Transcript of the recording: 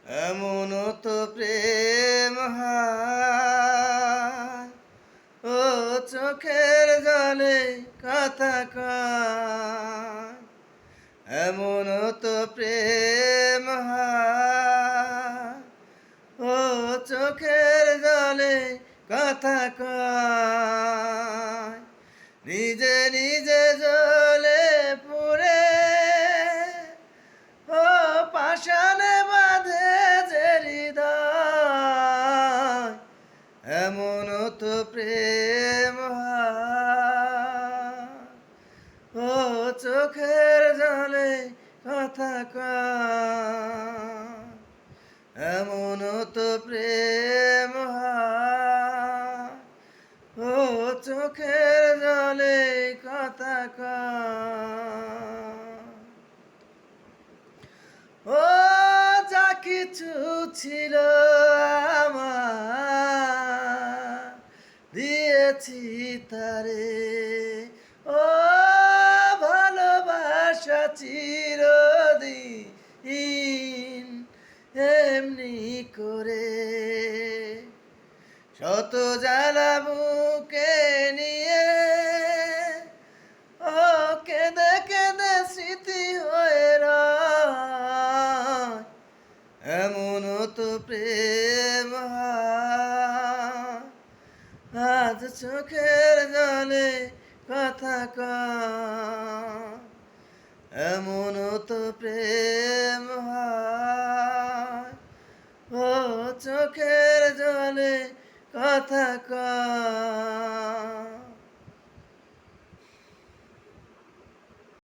এমন তো প্রেম হয়, ও চোখের জলে কথা কয়। এমন তো প্রেম হয়, ও চোখের জলে কথা কয়। নিজে নিজে জ্বলে পুড়ে, ও পাষাণে বাঁধে যে হৃদয়। এমন তো প্রেম হয়, ও চোখের জলে কথা কয়। এমন তো প্রেম হয়, ও চোখের জলে কথা কয়। ও যা কিছু ছিল আমার দিয়েছি তারে, ও ভালোবাসা চিরদিন এমনি করে। শত জ্বালা বুকে নিয়ে, ও কেঁদে কেঁদে স্মৃতি হয়ে রয়। এমন তো প্রেম হয়, আজ চোখের জলে কথা কয়। এমন তো প্রেম